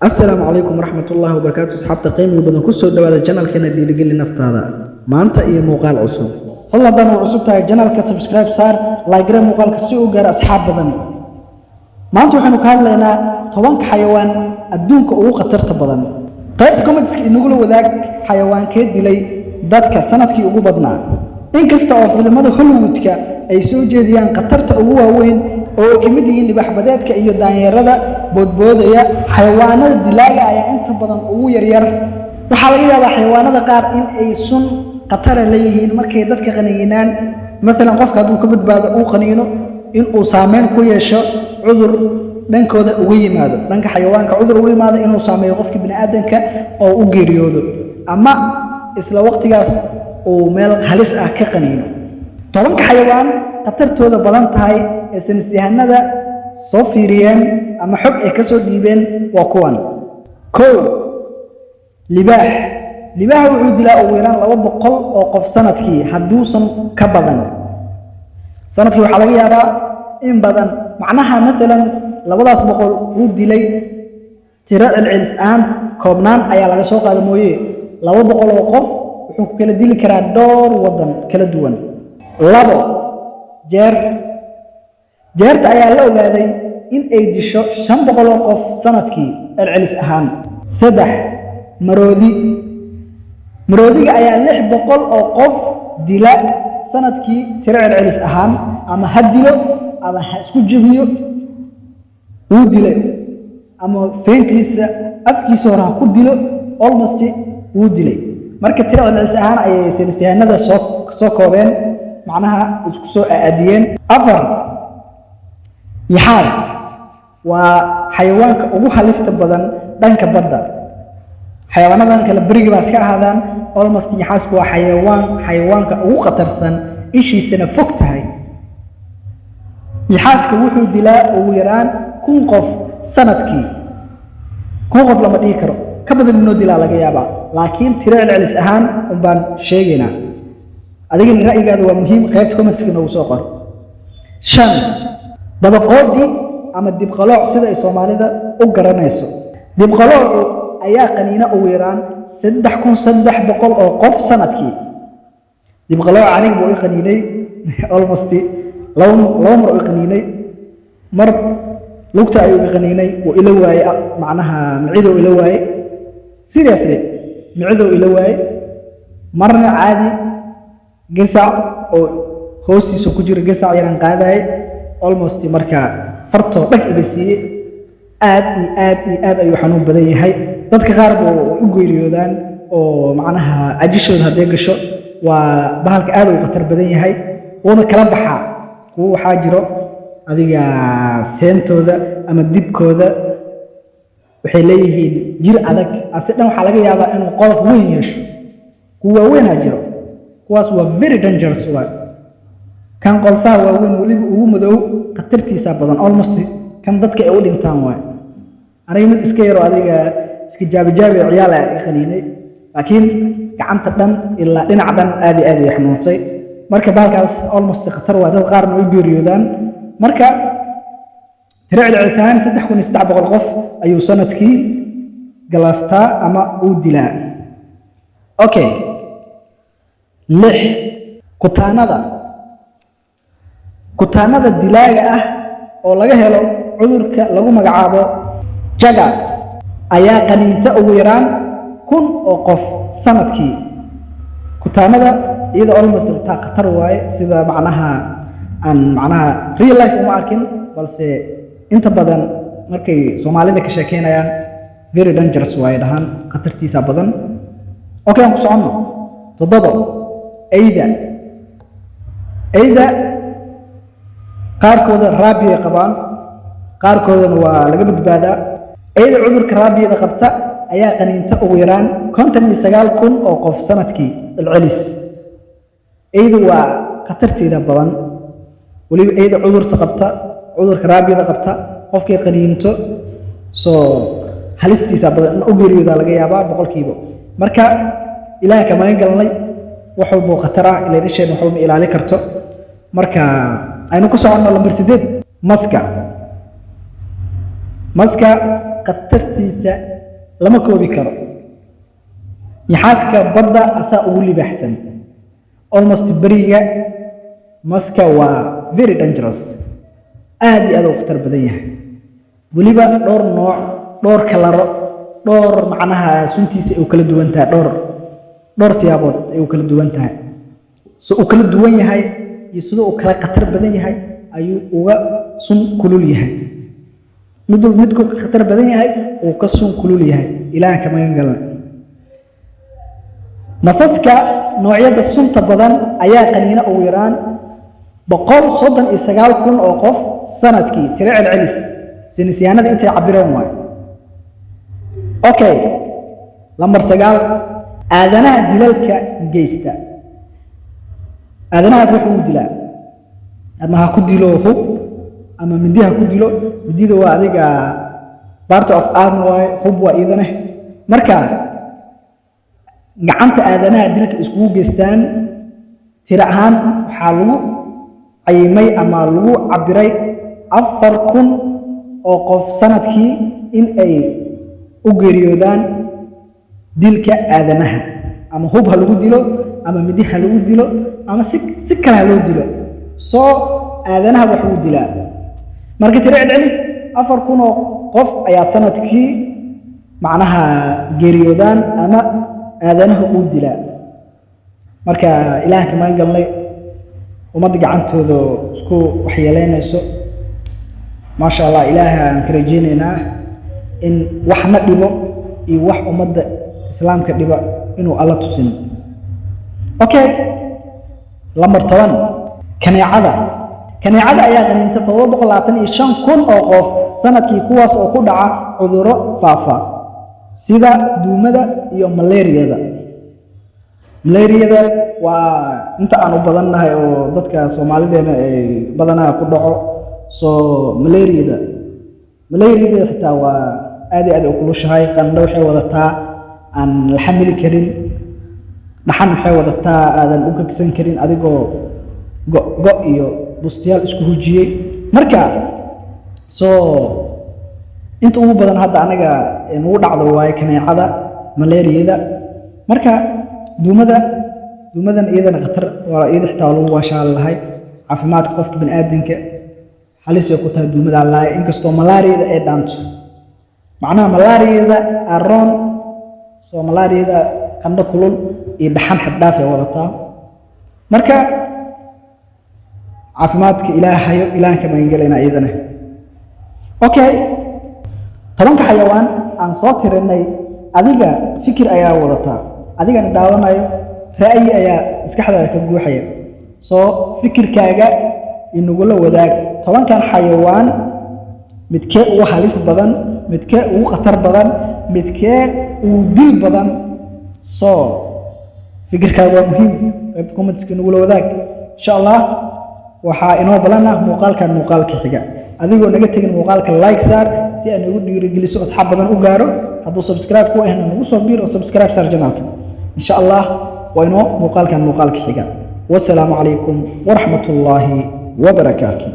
السلام عليكم ورحمة الله وبركاته. أصحاب قيمة وبدن كسر دوالة جنال كنا اللي لقي لنا في هذا ما أنت إيه مقال عصب هلا بدن عصب تاع جنال كسبسكرايب صار لايك مقال كسي وجر أصحاب بدن ما أنتوا حنو كان لنا طوانك حيوان الدونك أو قطرت بدن قيد كومنتس نقولوا وذاك حيوان كيد لي ذاتك سنة كي أبو بدنا إن كستوى في الماضي هوليوودك أي سوجيديان قطرت أبوه وين oo kamid yihiin libaxbadeedka iyo daanyarada boodboodaya xayawaanada dilaaga ayaa inta badan ugu yaryar waxa laga yaabaa xayawaanada qaar in ay sun qatar leeyihiin markay dadka qaniinaan mesela qofka hadduu ka badbaado uu qaniino in uu saameyn ku yeesho cudur dhankooda uga yimaado dhanka xayawaanka cudur uga yimaado inuu saameeyo qofka bini'aadanka oo u geeriyoodo ama isla waqtigaas uu meel halis ah ka qaniino tobanka xayawaan qatartooda badan tahay ee saynisyahanada soo fiiriyeen ama xog ay ka soo dhiibeen waa kuwan kow libaax wuxuu dilaa ugu yaraan 200 oo qof sanadkii hadduusan ka badan sanadkii waxaa laga yaabaa in badan macnaha maalan 200 uu dilay tiro celcelis aan koobnaan ayaa laga soo qaada mooye 200 oo qof wuxuu kala dili karaa dhowr wadan kala duwan labo jeerta ayaa la ogaaday in ay disho 500 oo qof sanadkii celcelis ahaan saddex maroodiga ayaa 600 oo qof dila sanadkii tiro celcelis ahaan ama hadilo ama isku jabiyo uu dilay ama feentiisa afkiisa hore ku dilo almost uu dilay marka tiro celcelis ahaan ayay saynisyahanada soo koobeen معناها isku soo aadiyeen afar yaxaar waa xayawaanka ugu halista badan dhanka badda xayawaanadan kala bariga baas ka ahaadaan almost yaxaasku waa xayawaanka ugu qatarsan ishiisana fog tahay yaxaaska wuxuu dilaa ugu yaraan 1000 qof sanadkii 1000 qof lama dhihi karo ka badan inuu dilaa laga yaabaa laakiin tiro celcelis ahaan baan sheegaynaa adiga ra'yigaadu waa muhiim qaybta comments-ka noogu soo qor shan dabaqoodii ama dibqalooc sida ay Soomaalida u garanayso dibqalooc ayaa qaniina ugu yaraan 3300 oo qof sanadkii dibqalooc aniga buu qaniinay almost law mar uu qaniinay mar lugta ayuu qaniinay oo ila waayay macnaha micido ila waayay seriously micido ila waayay marna caadi gesac oo hoostiisa ku jira gesac yaran qaaday almost marka farto dhag iga siiyay aad ayuu xanuun badan yahay dadka qaar buu u geeriyoodaan oo macnaha ajishooda haday gasho waa bahalka aad u khatar badan yahay oo kala baxa kuwa waxa jiro adiga seentooda ama dibkooda waxay leeyihiin jir adag asadan waxa laga yaabaa inuu qolof weyn yeesho kuwa weyn jiro kuwaas waa very dangerous waa kan qolfaha waa weyn waliba ugu madow qatartiisa badan almost kan dadka ay u dhintaan waa aniga mid iska yaro adiga iska jaabi ciyaal ay qaniinay laakiin gacanta dhan ilaa dhinac dhan aad ay xanuuntay marka baalkaas almost qatar waa dad qaarna u geeriyoodaan marka tiracil cisaan 3300 qof ayuu sanadkii galaaftaa ama uu dilaa okay lix kutaanada dilaaga ah oo laga helo cudurka lagu magacaabo jaga ayaa qaniinta ugu yaraan 1000 oo qof sanadkii kutaanada iyada almost qatar waaye sida macnaha real life uma arkin balse inta badan markay Soomaalida ka sheekeynayaan very dangerous waaye dhahan qatartiisa badan okay aan ku socono toddoba ayda qaarkooda raabiye qabaan qaarkoodana waa laga badbaadaa ayda cudurka raabiyada qabta ayaa qaniinta ugu yaraan 59000 oo qof sanadkii celcelis ayda waa qatarteeda badan waliba ayda cudurka raabiyada qabta qofkii qaniinto soo halistiisa badan u geeriyooda laga yaabaa boqolkiiba marka ilaahay kama galnay wuxuu buu qatara ila dhisheen wuxuu ma ilaali karto marka aynu ku socono lambar 8 maska qatartiisa lama koobi karo yaxaaska badda asaa ugu libaaxsan almost beriga maska waa very dangerous aad iyo aad u khatar badan yahay weliba dhowr nooc dhowr kalaro dhowr macnaha suntiisa ay kala duwan tahay dhowr siyaabood ay kala duwan tahay soo uu kala duwan yahay iyo sidoo uu kala khatar badan yahay ayuu uga sun kulul yahay midku khatar badan yahay uu ka sun kulul yahay ilaaha kama galan masaska noocyada sunta badan ayaa qaniina ugu yaraan 139,000 oo qof sanadkii tiro celcelis sinisiyaanada intay cabireen waay okay lambar 9 aadanaha dilalka geysta aadanaha wuxuu dilaa ama ha ku dilo hub ama mindi ha ku dilo midida waa adiga part of arm waay hub waa idana marka gacanta aadanaha dilka isku geystaan tiro ahaan waxa lagu ayimay ama lagu cabiray 4,000 oo qof sanadkii in ay u geeriyoodaan dilka aadanaha ama hub ha lagu dilo ama midi ha lagu dilo ama si kale loo dilo soo aadanaha wax uu dilaa marka tiro celcelis 4,000 oo qof ayaa sanadkii macnaha geeriyoodaan ama aadanaha uu dilaa marka ilaahay kama galnay umada gacantooda isku waxyeeleynayso ma sha Allah ilaahay aan ka rajeenaynaa in waxna dhibo iyo wax umada islaamka dhiba inuu alla tusin okay lambar 10 kaneecada ayaa qaniinta 725,000 oo qof sanadkii kuwaas oo ku dhaca cudurro faafa sida duumada iyo malaariyada waa inta aan u badannahay oo dadka Soomaalideena ay badanaa ku dhaco soo malaariyada xitaa waa aad iyo aad u kulushahay qandho waxay wadataa aan la xamili karin dhaxan waxay wadataa aadan u kagsan karin adigoo go iyo bustiyaal isku hujiyay marka soo inta ugu badan hadda anaga nagu dhacdo waay kaneecada malaariyada marka duumadan iyadana khatar waa iyada xitaa lagu waashaan lahay caafimaadka qofka bini'aadamka halis ay ku tahay duumada lahay inkastoo malaariyada ay dhaanto macnaha malaariyada aroon soo malaariyada qandho kulul iyo dhaxan xad dhaaf ay wadataa marka caafimaadka ilaahay kama galayna iyadana okay 10 xayawaan aan soo tirinay adiga fikir ayaa wadataa adiga daawanayo ra'yi ayaa maskaxdaada ka guuxaya soo fikirkaaga inagu la wadaag 10 xayawaan midkee ugu halis badan midkee ugu khatar badan midkee ugu dil badan soo fikirkaaga waa muhiim qaybta comments-ka inagu la wadaag insha Allah waxaa inoo balana muuqaalka xiga adigoo naga tagin muuqaalka like saar si aan ugu dhiirigeliso asxaab badan u gaaro hadduu subscribe ku ahna nagu soo biir oo subscribe saar channelka insha Allah waa inoo muuqaalka xiga wassalaamu calaykum waraxmatullaahi wabarakaatuh